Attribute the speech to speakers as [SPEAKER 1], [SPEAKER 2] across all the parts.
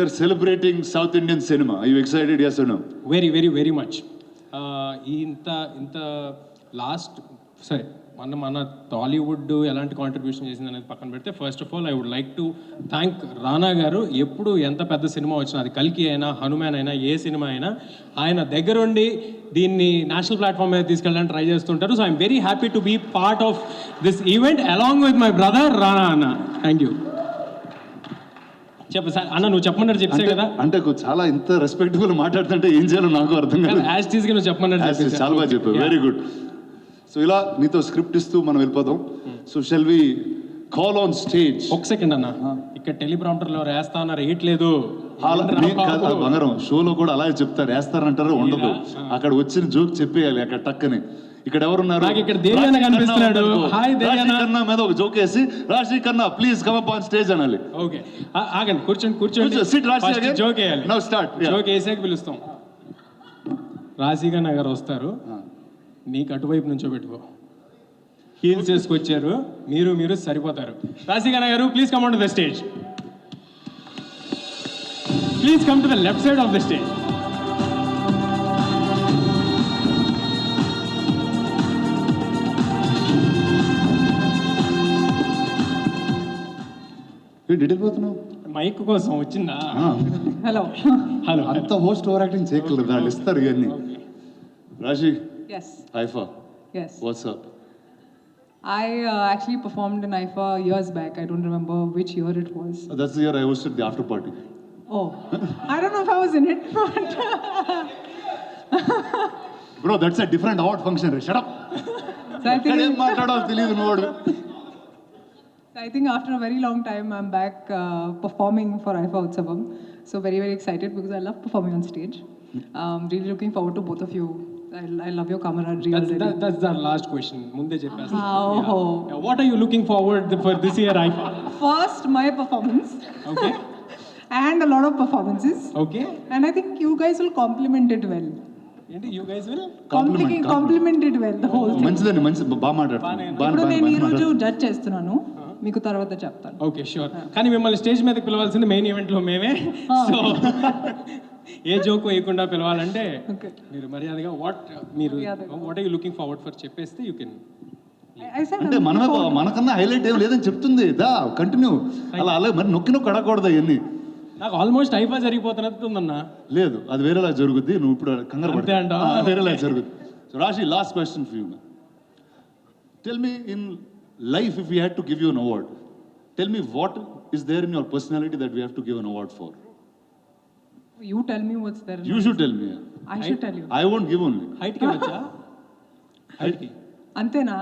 [SPEAKER 1] are celebrating South Indian cinema. Are you excited, yes or no?
[SPEAKER 2] Very very very much. ఇంత last సరే మన టాలీవుడ్ ఎలాంటి contribution చేసింది అనేది పక్కన పెడితే, first of all I would like to thank Rana garu. ఎప్పుడు ఎంత పెద్ద సినిమా వచ్చినా, అది కల్కి అయినా హనుమాన్ అయినా ఏ సినిమా అయినా, ఆయన దగ్గరుండి దీన్ని నేషనల్ ప్లాట్ఫామ్ మీద తీసుకెళ్ళడానికి ట్రై చేస్తుంటారు. So I'm very happy to be part of this event along with my brother Rana అన్న. Thank you. చెప్పు సార్ అన్న, నువ్వు చెప్పమన్నారు చెప్తే కదా.
[SPEAKER 1] అంటే చాలా ఇంత రెస్పెక్టబుల్ మాట్లాడుతుంటే ఏం చేయాలో నాకు అర్థం కాదు.
[SPEAKER 2] యాజ్ టీజ్ గా నువ్వు చెప్పమన్నారు.
[SPEAKER 1] చాలా బాగా చెప్పావు, వెరీ గుడ్. సో ఇలా నీతో స్క్రిప్ట్ ఇస్తూ మనం వెళ్ళిపోదాం. So shall we call on stage.
[SPEAKER 2] ఒక సెకండ్ అన్న, ఇక్కడ టెలిప్రాంప్టర్ లో వేస్తా అన్నారు, వేయట్లేదు.
[SPEAKER 1] బంగారం షోలో కూడా అలాగే చెప్తారు, వేస్తారంటారు, ఉండదు. అక్కడ వచ్చిన జోక్ చెప్పేయాలి అక్కడ టక్కని. ఇక్కడ ఎవరున్నారు?
[SPEAKER 2] ఇక్కడ దేవయాన కనిపిస్తున్నాడు. హాయ్ దేవయాన.
[SPEAKER 1] కన్నా మీద ఒక జోక్ వేసి రాశి కన్నా please come up on stage అనాలి.
[SPEAKER 2] ఓకే ఆగండి, కూర్చోండి.
[SPEAKER 1] సిట్ రాశి అగైన్.
[SPEAKER 2] జోక్ వేయాలి.
[SPEAKER 1] Now start.
[SPEAKER 2] జోక్ వేసాక పిలుస్తాం. రాశి కన్నా గారు వస్తారు, నీకు అటువైపు నుంచో పెట్టుకో. హీల్స్ చేసుకొచ్చారు, మీరు సరిపోతారు. రాశి కన్నా గారు please come on to the stage. Please come to the left side of the stage.
[SPEAKER 1] వెళ్ళిపోతున్నావు
[SPEAKER 2] మైక్ కోసం వచ్చిందా?
[SPEAKER 3] Hello
[SPEAKER 2] hello.
[SPEAKER 1] అంత హోస్ట్ ఓవర్ యాక్టింగ్ చేయగలరు, వాళ్ళు ఇస్తారు ఇవన్నీ. రాశి,
[SPEAKER 3] yes
[SPEAKER 1] Haifa,
[SPEAKER 3] yes
[SPEAKER 1] what's up?
[SPEAKER 3] I actually performed in IFA years back. I don't remember which year it was.
[SPEAKER 1] That's the year I hosted the after party.
[SPEAKER 3] Oh, I don't know if I was in it, but
[SPEAKER 1] Bro, that's a different award function. Shut up.
[SPEAKER 3] so I think
[SPEAKER 1] మాట్లాడాలో తెలియదు నువ్వు.
[SPEAKER 3] I think after a very long time, I'm back performing for IFA Utsavam. So very, very excited because I love performing on stage. Really looking forward to both of you. I love your camaraderie.
[SPEAKER 2] That's the last question. Munde cheppasa.
[SPEAKER 3] Oh.
[SPEAKER 2] Yeah. What are you looking forward for this year, IFA?
[SPEAKER 3] First, my performance.
[SPEAKER 2] Okay.
[SPEAKER 3] And a lot of performances.
[SPEAKER 2] Okay.
[SPEAKER 3] And I think you guys will complement it well.
[SPEAKER 2] You guys will
[SPEAKER 3] Compliment it well, the whole thing.
[SPEAKER 1] మంచిదండి, మంచి బాగా మాట్లాడుతున్నాను.
[SPEAKER 3] ఇప్పుడు నేను ఈ రోజు judge చేస్తున్నాను, మీకు తర్వాత చెప్తాను.
[SPEAKER 2] Okay sure. కానీ మిమ్మల్ని స్టేజ్ మీదకి పిలవాల్సింది మెయిన్ ఈవెంట్ లో మేమే. సో ఏ జోక్ వేయకుండా పిలవాలంటే మీరు మర్యాదగా what are you looking forward for చెప్పేస్తే యూ కెన్.
[SPEAKER 1] అంటే మనకన్నా హైలైట్ ఏం లేదని చెప్తుంది. దా కంటిన్యూ. అలా మరి నొక్కి అడగకూడదు అవన్నీ.
[SPEAKER 2] నాకు ఆల్మోస్ట్ ఐఫా జరిగిపోతున్నట్టుందన్నా.
[SPEAKER 1] లేదు, అది వేరేలా జరుగుద్ది. నువ్వు ఇప్పుడు కంగారు
[SPEAKER 2] అంతే అంట,
[SPEAKER 1] వేరేలా జరుగుద్ది. సో రాశి, last question for you. Tell me, in life, if we had to give you an award, tell me what is there in your personality that we have to give an award for?
[SPEAKER 3] You tell me what's there.
[SPEAKER 1] You should tell me.
[SPEAKER 3] I should tell you.
[SPEAKER 1] I won't give only.
[SPEAKER 2] Height కి వచ్చా? Height కి
[SPEAKER 3] అంతేనా?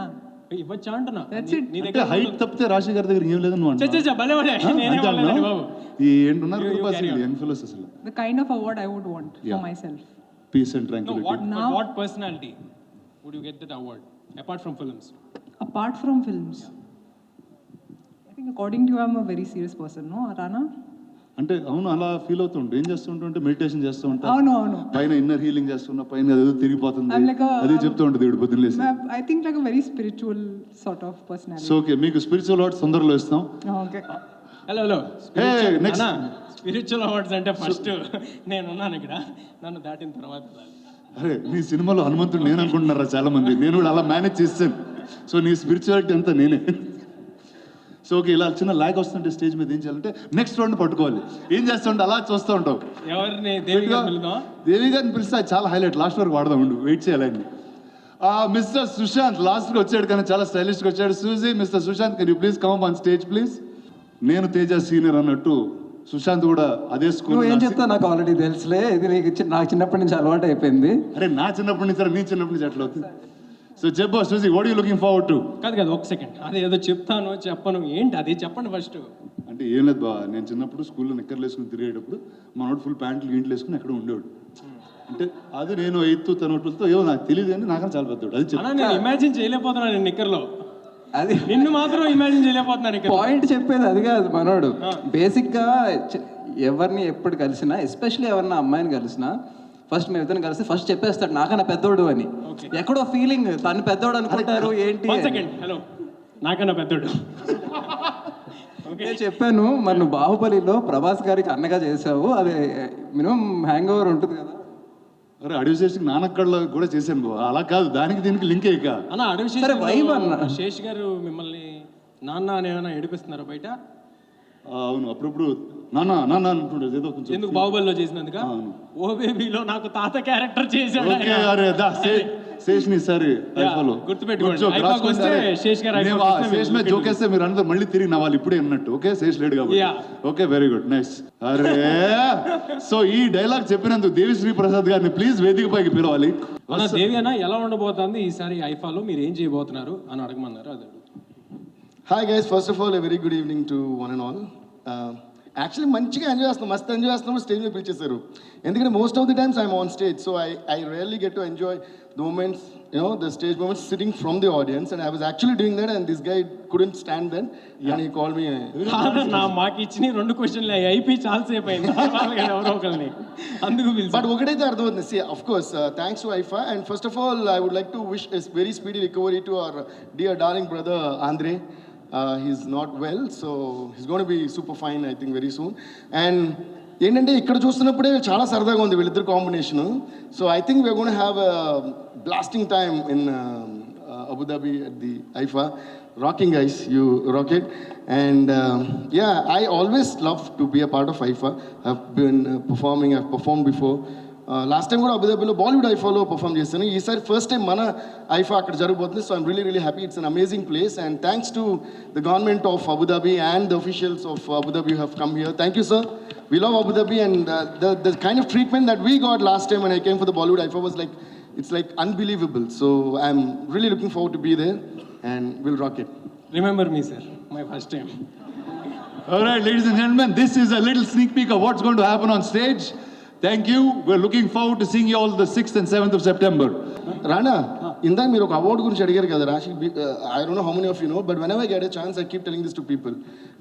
[SPEAKER 2] ఇవ్వచ్చా అంటున్నా.
[SPEAKER 3] That's it.
[SPEAKER 2] నీ
[SPEAKER 1] అంటే height తప్పితే రాశి గారి దగ్గర ఏం లేదని
[SPEAKER 2] చచ్చా భలే నేనే వాళ్ళని బాబు.
[SPEAKER 1] ఈ ఏంటున్నారు యంగ్ ఫెలోస్ అసలు.
[SPEAKER 3] The kind of award I would want for myself.
[SPEAKER 1] Peace and tranquility.
[SPEAKER 2] What personality would you get that award apart from films?
[SPEAKER 3] Apart from films, I think according to you, I'm a very serious person, no, Rana?
[SPEAKER 1] అంటే అవును, అలా feel అవుతుంటే ఏం చేస్తుంటే meditation చేస్తూ ఉంటా,
[SPEAKER 3] అవును
[SPEAKER 1] పైన ఇన్నర్ హీలింగ్ చేస్తున్నా, పైన ఏదో తిరిగిపోతుంది, అది చెప్తూ ఉంటుంది దేవుడు పొద్దున్న లేసి.
[SPEAKER 3] I think like a very spiritual sort of personality.
[SPEAKER 1] So okay, మీకు స్పిరిచువల్ అవార్డ్స్ తొందరలో ఇస్తాం.
[SPEAKER 3] Okay.
[SPEAKER 2] Hello
[SPEAKER 1] next
[SPEAKER 2] spiritual awards అంటే ఫస్ట్ నేనున్నాను ఇక్కడ, నన్ను దాటిన తర్వాత.
[SPEAKER 1] అరే నీ సినిమాలో హనుమంతుడు నేను అనుకుంటున్నారా చాలా మంది. నేను కూడా అలా మేనేజ్ చేస్తాను. సో నీ స్పిరిచువాలిటీ అంతా నేనే. సో ఓకే, ఇలా చిన్న లాగ్ వస్తుంటే స్టేజ్ మీద ఏం చేయాలంటే నెక్స్ట్ రౌండ్ పట్టుకోవాలి. ఏం చేస్తుంటే అలా చూస్తూ ఉంటావు.
[SPEAKER 2] ఎవరిని? దేవి
[SPEAKER 1] గారిని పిలిస్తే చాలా హైలైట్. లాస్ట్ వరకు వాడదాం, ఉండు, వెయిట్ చేయాలని. మిస్టర్ సుశాంత్ లాస్ట్కి వచ్చాడు, కానీ చాలా స్టైలిష్గా వచ్చాడు. Suji, mister Sushant, can you please come up on stage please. నేను తేజ సీనియర్ అన్నట్టు సుశాంత్ కూడా అదే స్కూల్.
[SPEAKER 4] ఏం చెప్తా, నాకు ఆల్రెడీ తెలుసులే. ఇది నాకు చిన్నప్పటి నుంచి అలవాటు అయిపోయింది.
[SPEAKER 1] అరే నా చిన్నప్పటి నుంచి, నీ చిన్నప్పటి నుంచి ఎట్లా అవుతుంది? సో చెప్పు Suji, what you looking forward to?
[SPEAKER 2] కాదు ఒక సెకండ్, అదే ఏదో చెప్తాను చెప్పను, ఏంటి అది చెప్పండి ఫస్ట్.
[SPEAKER 1] అంటే ఏం లేదు బా, నేను చిన్నప్పుడు స్కూల్లో నిక్కర్లు వేసుకుని తిరిగేటప్పుడు మనోడు ఫుల్ ప్యాంట్లు ఇంట్లో వేసుకుని ఎక్కడ ఉండేవాడు. అంటే అది నేను 8th తనోటులతో ఏమో నాకు తెలియదు, కానీ నాకన్నా చాలా పెద్దవాడు. అది చెప్పి
[SPEAKER 2] నేను ఇమాజిన్ చేయలేకపోతున్నాను నేను నిక్కర్లో. అది నిన్ను మాత్రం ఇమాజిన్ చేయలేకపోతున్నాను.
[SPEAKER 4] పాయింట్ చెప్పేది అది కాదు మనోడు. బేసిక్గా ఎవరిని ఎప్పుడు కలిసినా, ఎస్పెషల్లీ ఎవరిన అమ్మాయిని కలిసినా, ఫస్ట్ మేము ఇద్దరు కలిసి ఫస్ట్ చెప్పేస్తాడు నాకన్నా పెద్దోడు అని. ఎక్కడో ఫీలింగ్, తను పెద్దోడు అనుకుంటారు ఏంటి.
[SPEAKER 2] హలో, నాకన్నా పెద్దోడు.
[SPEAKER 4] నేను చెప్పాను మరి నువ్వు బాహుబలిలో ప్రభాస్ గారికి అన్నగా చేసావు, అది మినిమం హ్యాంగ్ ఓవర్ ఉంటుంది కదా.
[SPEAKER 1] అరే అడవి శేషకి నానక్కడలో కూడా చేశాను బావ. అలా కాదు, దానికి దీనికి లింకే ఇక.
[SPEAKER 2] అన్న అడవి
[SPEAKER 4] సరే, vibe అన్న.
[SPEAKER 2] శేష్ గారు మిమ్మల్ని నాన్న అని ఏమైనా ఏడిపిస్తున్నారా బయట?
[SPEAKER 1] అవును, అప్పుడప్పుడు నాన్న నాన్న అంటుండేది ఏదో కొంచెం.
[SPEAKER 2] ఎందుకు బాహుబలిలో చేసినందుక?
[SPEAKER 1] అవును.
[SPEAKER 2] ఓ బేబీలో నాకు తాత క్యారెక్టర్ చేశాడు
[SPEAKER 1] ఓకే,
[SPEAKER 2] ఆయన.
[SPEAKER 1] అరే దా శేష్ని సరే ఐఫాలో
[SPEAKER 2] గుర్తుపెట్టుకోండి. ఐఫాకి వస్తే శేష్ గారు ఐఫాకి వస్తే
[SPEAKER 1] శేష్ మీద జోకేస్తే మీరు అందరూ మళ్ళీ తిరిగి నవ్వాలి ఇప్పుడే అన్నట్టు. ఓకే, శేష్ లేడు కాబట్టి.
[SPEAKER 2] Yeah.
[SPEAKER 1] Okay, very good, nice. అరే సో ఈ డైలాగ్ చెప్పినందుకు దేవిశ్రీ ప్రసాద్ గారిని ప్లీజ్ వేదిక పైకి పిలవాలి.
[SPEAKER 2] మన దేవి అన్న ఎలా ఉండబోతుంది ఈసారి ఐఫాలో, మీరు ఏం చేయబోతున్నారు అని అడగమన్నారు. అది
[SPEAKER 5] hi guys, first of all a very good evening to one and all. Actually మంచిగా ఎంజాయ్ చేస్తున్నాం, మస్తు ఎంజాయ్ చేస్తున్నాం. స్టేజ్ మీద పిలిచేశారు, ఎందుకంటే most of the times I'm on stage, so I really get to enjoy the moments, the stage moments sitting from the audience, and I was actually doing that, and this guy couldn't stand then and he called me.
[SPEAKER 2] నా మాకు ఇచ్చిన 2 క్వశ్చన్లు అయిపోయి చాలాసేపు అయింది ఎవరో ఒకరిని, అందుకు పిలిచి.
[SPEAKER 5] బట్ ఒకటైతే అర్థమవుతుంది, see of course thanks to IIFA, and first of all I would like to wish a very speedy recovery to our dear darling brother ఆంధ్రే. He's not well, so he's going to be super fine, I think, very soon. And ఏంటంటే ఇక్కడ చూస్తున్నప్పుడే చాలా సరదాగా ఉంది వీళ్ళిద్దరు combination. So I think we are gonna have a blasting time in Abu Dhabi at the IIFA. Rocking guys, you rock it. And yeah, I always love to be a part of IFA. I've been performing, I've performed before. Last time కూడా అబుదాబిలో Bollywood ఐఫాలో perform చేశాను. ఈసారి first time మన ఐఫా అక్కడ జరగబోతుంది. So I'm really happy. It's an amazing place, and thanks to the government of Abu Dhabi and the officials of Abu Dhabi have come here. Thank you sir. We love Abu Dhabi, and the kind of treatment that we got last time when I came for the Bollywood IFA was like, it's like unbelievable. So I'm really looking forward to be there, and we'll rock it.
[SPEAKER 2] Remember me, sir, my first time.
[SPEAKER 1] All right, ladies and gentlemen, this is a little sneak peek of what's going to happen on stage. Thank you. We're looking forward to seeing you all the 6th and 7th of September.
[SPEAKER 5] Rana, ఇందాక మీరు ఒక award గురించి అడిగారు కదా Rashi. I don't know how many of you know, but whenever I get a chance I keep telling this to people.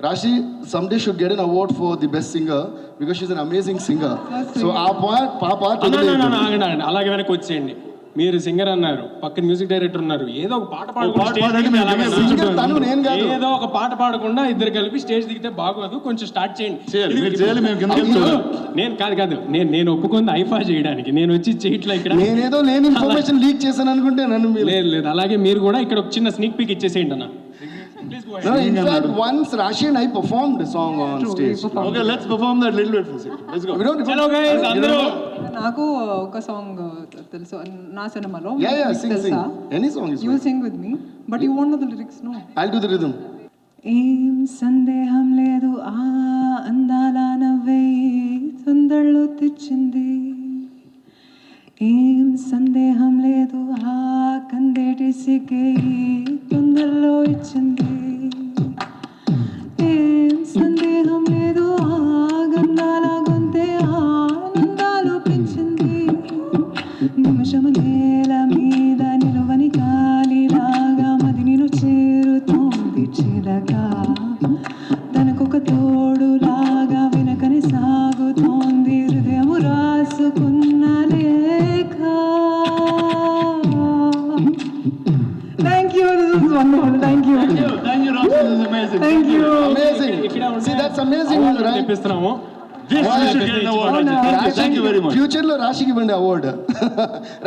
[SPEAKER 5] Rashi some day should get an award for the best singer because she's an amazing singer. So ఆ part
[SPEAKER 2] ఆగండి, అలాగే వెనక్కి వచ్చేయండి. మీరు singer అన్నారు, పక్కన music director ఉన్నారు, ఏదో ఒక పాట
[SPEAKER 5] తను నేను కాదు.
[SPEAKER 2] ఏదో ఒక పాట పాడకుండా ఇద్దరు కలిపి స్టేజ్ దిగితే బాగోదు, కొంచెం స్టార్ట్ చేయండి. నేను కాదు నేను ఒప్పుకుంది ఐఫా చేయడానికి, నేను వచ్చి చేయట్లా ఇక్కడ.
[SPEAKER 5] నేనేదో లేని ఇన్ఫర్మేషన్ లీక్ చేశాను అనుకుంటే నన్ను
[SPEAKER 2] లేదు. అలాగే మీరు కూడా ఇక్కడ ఒక చిన్న స్నీక్ పీక్ ఇచ్చేసేయండి అన్న.
[SPEAKER 5] No, in fact, once Rashi and I performed a song on stage.
[SPEAKER 1] Okay, let's perform that little bit first. Let's go.
[SPEAKER 5] We don't
[SPEAKER 2] Hello guys, అందరూ.
[SPEAKER 3] నాకు ఒక సాంగ్ తెలుసు నా సినిమాలో.
[SPEAKER 5] Yeah, sing. Any song is
[SPEAKER 3] You will sing with me, but you won't know the lyrics, no?
[SPEAKER 5] I'll do the rhythm.
[SPEAKER 3] ఏం సందేహం లేదు ఆ అందాల నవ్వే తొందరలో తెచ్చింది, ఏం సందేహం లేదు ఆ కందేటి సిగ్గే తొందరలో ఇచ్చింది, ఏం సందేహం లేదు ఆ గంధాల గొంతే ఆనందాలు పెంచింది, నిమిషము నేల మీద నిలువని గాలిలాగా మది నిన్ను చేరుతోంది చిలగా, తనకొక తోడులాగా వెనకని సాగుతోంది హృదయము రాసుకున్న లేఖ. Thank you, this is wonderful. Thank you.
[SPEAKER 1] Thank you, Rashi. This is amazing.
[SPEAKER 3] Thank you.
[SPEAKER 5] Amazing. See, that's amazing, right?
[SPEAKER 2] తెప్పిస్తున్నాము.
[SPEAKER 1] This you should get an award. Thank you very much.
[SPEAKER 5] Future lo Rashiకి ఇవ్వండి award.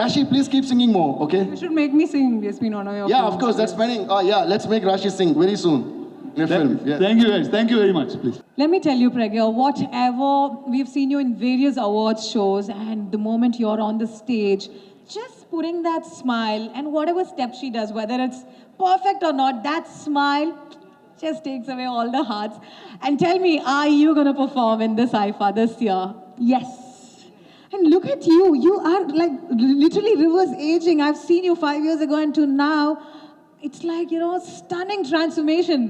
[SPEAKER 5] Rashi, please keep singing more, okay?
[SPEAKER 3] You should make me sing. Yes, we know your
[SPEAKER 5] Yeah, of course, that's spending. Yeah, let's make Rashi sing very soon in a film. Yeah.
[SPEAKER 1] Thank you guys. Thank you very much. Please.
[SPEAKER 6] Let me tell you, Pragya, whatever, we've seen you in various awards shows, and the moment you're on the stage, just putting that smile, and whatever step she does, whether it's perfect or not, that smile just takes away all the hearts. And tell me, are you going to perform in this IFA this year? Yes. And look at you. You are like literally reverse aging. I've seen you 5 years ago and to now. It's like, stunning transformation.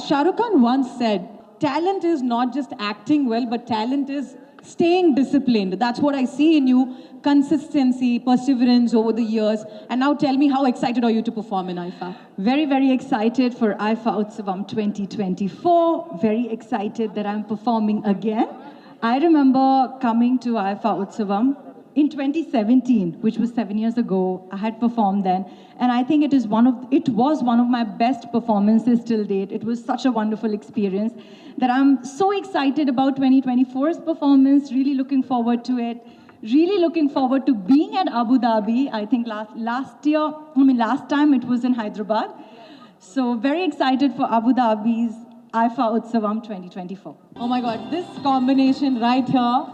[SPEAKER 6] Shah Rukh Khan once said, talent is not just acting well, but talent is staying disciplined. That's what I see in you. Consistency, perseverance over the years. And now tell me, how excited are you to perform in IFA?
[SPEAKER 7] Very, very excited for IFA Utsavam 2024. Very excited that I'm performing again. I remember coming to IFA Utsavam in 2017, which was 7 years ago. I had performed then, and I think it was one of my best performances till date. It was such a wonderful experience that I'm so excited about 2024's performance. Really looking forward to it. Really looking forward to being at Abu Dhabi. I think last time it was in Hyderabad. So very excited for Abu Dhabi's IFA Utsavam 2024.
[SPEAKER 6] Oh my God, this combination right here,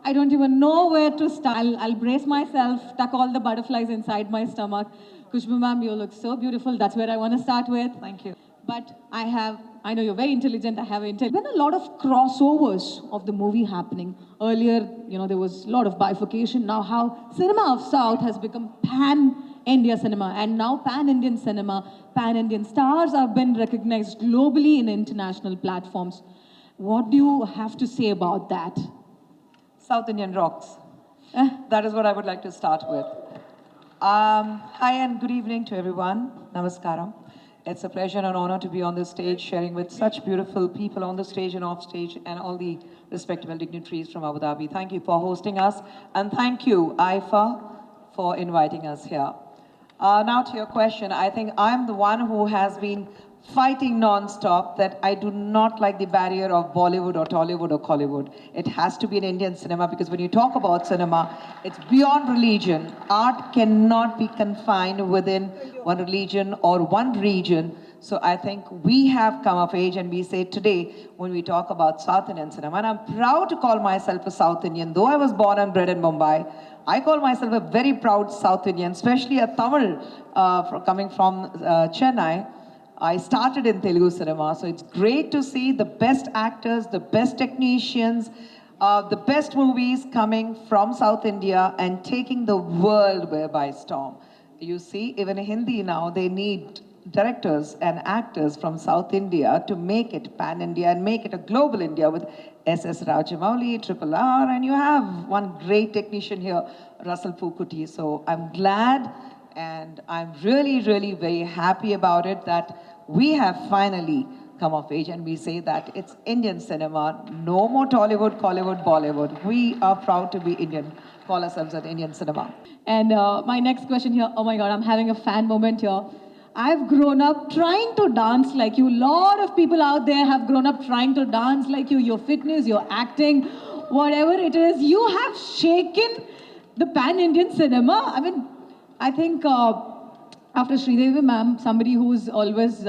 [SPEAKER 6] I don't even know where to start. I'll brace myself, tuck all the butterflies inside my stomach. Kushbu ma'am, you look so beautiful. That's where I want to start with. Thank you. But I know you're very intelligent. I have intelligence. Been a lot of crossovers of the movie happening. Earlier, there was a lot of bifurcation. Now how cinema of South has become pan-India cinema. And now pan-Indian cinema, pan-Indian stars have been recognized globally in international platforms. What do you have to say about that?
[SPEAKER 8] South Indian rocks. That is what I would like to start with. Hi and good evening to everyone. Namaskaram. It's a pleasure and an honor to be on this stage, sharing with such beautiful people on the stage and off stage, and all the respectable dignitaries from Abu Dhabi. Thank you for hosting us, and thank you, IFA, for inviting us here. Now to your question, I think I'm the one who has been fighting non-stop that I do not like the barrier of Bollywood or Tollywood or Collywood. It has to be an Indian cinema, because when you talk about cinema, it's beyond religion. Art cannot be confined within one religion or one region. So I think we have come of age, and we say today when we talk about South Indian cinema, and I'm proud to call myself a South Indian, though I was born and bred in Mumbai. I call myself a very proud South Indian, especially a Tamil coming from Chennai. I started in Telugu cinema, so it's great to see the best actors, the best technicians, the best movies coming from South India and taking the world by storm. You see, even in Hindi now, they need directors and actors from South India to make it pan-India and make it a global India with S.S. Rajamouli, RRR, and you have one great technician here, Russell Pukuti. So I'm glad, and I'm really, really very happy about it that we have finally come of age, and we say that it's Indian cinema, no more Tollywood, Collywood, Bollywood. We are proud to be Indian, call ourselves an Indian cinema.
[SPEAKER 6] And my next question here, oh my God, I'm having a fan moment here. I've grown up trying to dance like you. A lot of people out there have grown up trying to dance like you. Your fitness, your acting, whatever it is, you have shaken the pan-Indian cinema. I mean, I think after Sridevi ma'am, somebody who's always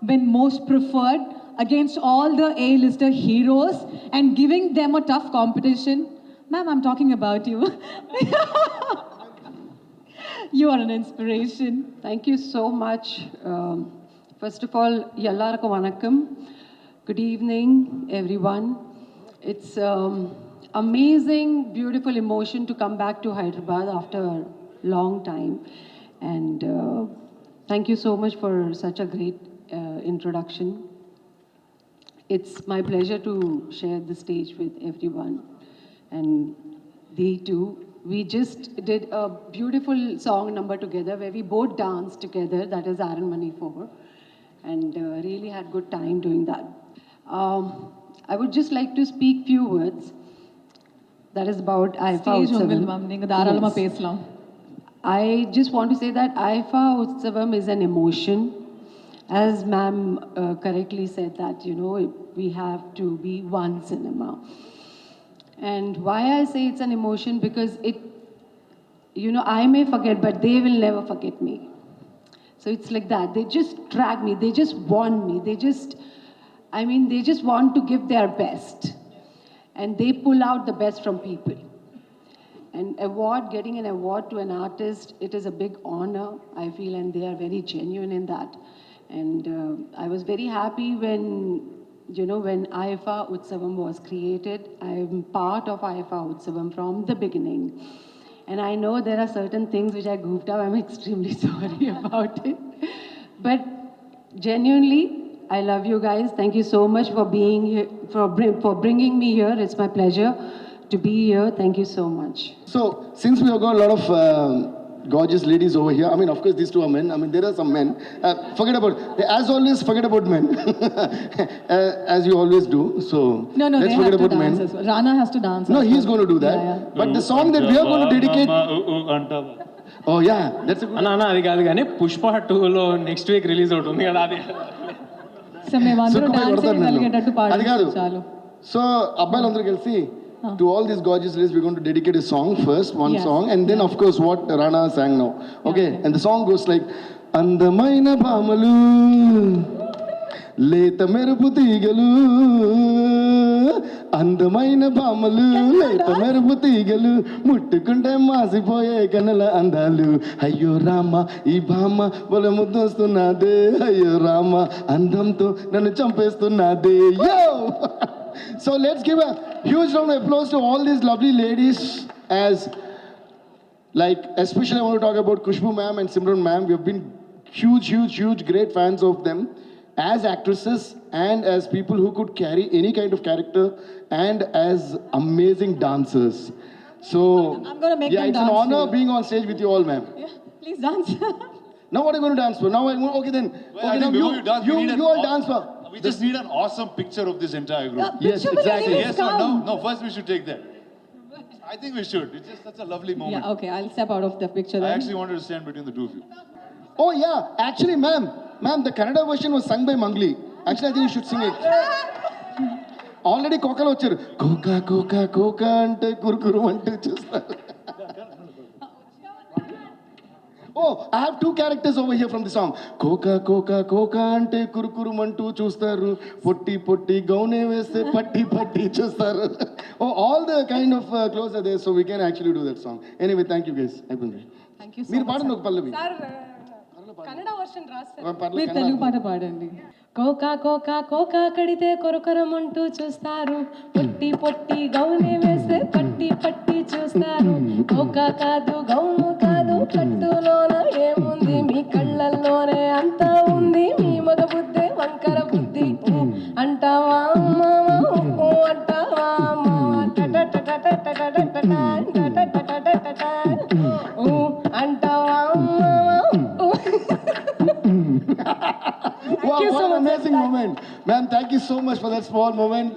[SPEAKER 6] been most preferred against all the A-lister heroes and giving them a tough competition. Ma'am, I'm talking about you. You are an inspiration.
[SPEAKER 9] Thank you so much. First of all, Yallarku Vanakkam. Good evening, everyone. It's amazing, beautiful emotion to come back to Hyderabad after a long time. And thank you so much for such a great introduction. It's my pleasure to share the stage with everyone. And they too. We just did a beautiful song number together where we both danced together. That is Aranmani 4. And really had good time doing that. I would just like to speak few words. That is about IFA Utsavam. I just want to say that IFA Utsavam is an emotion. As ma'am correctly said that, we have to be one cinema. And why I say it's an emotion, because I may forget, but they will never forget me. So it's like that. They just drag me. They just want me. They just want to give their best. And they pull out the best from people. And getting an award to an artist, it is a big honor, I feel, and they are very genuine in that. And I was very happy when IFA Utsavam was created. I'm part of IFA Utsavam from the beginning. And I know there are certain things which I goofed up. I'm extremely sorry about it. But genuinely, I love you guys. Thank you so much for being here, for bringing me here. It's my pleasure to be here. Thank you so much.
[SPEAKER 5] So, since we have got a lot of gorgeous ladies over here. I mean, of course, these two are men. I mean, there are some men. Forget about, as always, forget about men. As you always do. So,
[SPEAKER 6] No,
[SPEAKER 5] let's
[SPEAKER 6] they
[SPEAKER 5] forget
[SPEAKER 6] have to
[SPEAKER 5] about men.
[SPEAKER 6] dance as well. Rana has to dance.
[SPEAKER 5] No,
[SPEAKER 6] as
[SPEAKER 5] he's
[SPEAKER 6] well.
[SPEAKER 5] going to do that.
[SPEAKER 6] Yeah, yeah.
[SPEAKER 5] But the song that we are going to dedicate. Oh, yeah, that's a good.
[SPEAKER 2] అన్న అది కాదు కానీ పుష్ప 2లో next week release అవుతుంది ఉంది కదా అది.
[SPEAKER 6] So మేమందరూ
[SPEAKER 5] సుక్కుపోయి
[SPEAKER 6] డాన్స్
[SPEAKER 5] కొడతారు నన్ను.
[SPEAKER 6] చేయగలిగేటట్టు
[SPEAKER 5] అది కాదు.
[SPEAKER 6] పాడాలి చాలు.
[SPEAKER 5] So, అబ్బాయిలందరూ కలిసి to all these gorgeous ladies, we're going to dedicate a song first, one
[SPEAKER 6] Yes.
[SPEAKER 5] song, and then of course what Rana sang now. Okay, and the song goes like, అందమైన భామలు లేత మెరుపు తీగలు, అందమైన భామలు లేత మెరుపు తీగలు, ముట్టుకుంటే మాసిపోయే కనుల అందాలు, అయ్యో రామ ఈ భామ బల ముద్దొస్తున్నదే, అయ్యో రామ అందంతో నన్ను చంపేస్తున్నదే. Yo! So let's give a huge round of applause to all these lovely ladies, as like especially I want to talk about Kushbu ma'am and Simran ma'am. We have been huge great fans of them as actresses and as people who could carry any kind of character and as amazing dancers. So
[SPEAKER 6] I'm gonna make
[SPEAKER 5] yeah,
[SPEAKER 6] them
[SPEAKER 5] it's an
[SPEAKER 6] dance
[SPEAKER 5] honor
[SPEAKER 6] for you.
[SPEAKER 5] being on stage with you all, ma'am.
[SPEAKER 6] Yeah, please dance.
[SPEAKER 5] Now what are you going to dance for? Now okay then.
[SPEAKER 1] Well, I
[SPEAKER 5] Okay, now
[SPEAKER 1] think before you dance, we need
[SPEAKER 5] you all dance for.
[SPEAKER 1] We just need an awesome picture of this entire group.
[SPEAKER 6] Yeah,
[SPEAKER 5] Yes,
[SPEAKER 6] picture will
[SPEAKER 5] exactly.
[SPEAKER 6] anyways
[SPEAKER 1] Yes or no?
[SPEAKER 6] come.
[SPEAKER 1] No, first we should take that. I think we should. It's just such a lovely moment.
[SPEAKER 6] Yeah, okay, I'll step out of the picture
[SPEAKER 1] I
[SPEAKER 6] then.
[SPEAKER 1] actually wanted to stand between the two of you.
[SPEAKER 5] Oh yeah, actually ma'am, the Kannada version was sung by Mangli. Actually I think you should sing it. Already కోకలు వచ్చారు, cocoa కోకా కోకా అంటే కురుకురు అంటూ చూస్తారు. Oh, I have two characters over here from the song. కోకా కోకా కోకా అంటే కురుకురుమంటూ చూస్తారు, పొట్టి పొట్టి గౌనే వేస్తే పట్టి పట్టి చూస్తారు. Oh, all the kind of clothes are there, so we can actually do that song. Anyway, thank you guys.
[SPEAKER 6] Thank you so
[SPEAKER 5] మీరు
[SPEAKER 6] much.
[SPEAKER 5] పాడండి ఒక పల్లవి.
[SPEAKER 6] కన్నడ వర్షన్ రాస్తారు.
[SPEAKER 5] పర్లేదు,
[SPEAKER 6] మీరు తెలుగు పాట పాడండి.
[SPEAKER 9] కోకా కోకా కోకా కడితే కొరకొరమంటూ చూస్తారు, పొట్టి పొట్టి గౌనే వేస్తే పట్టి పట్టి చూస్తారు, కోకా కాదు గౌను కాదు కట్టులోన ఏముంది, మీ కళ్ళల్లోనే అంతా ఉంది, మీ మగ బుద్ధే వంకర బుద్ధి, అంటావా మావా అంటావా మావా అంటావా మావా.
[SPEAKER 5] Wow, what an amazing moment. Ma'am, thank you so much for that small moment.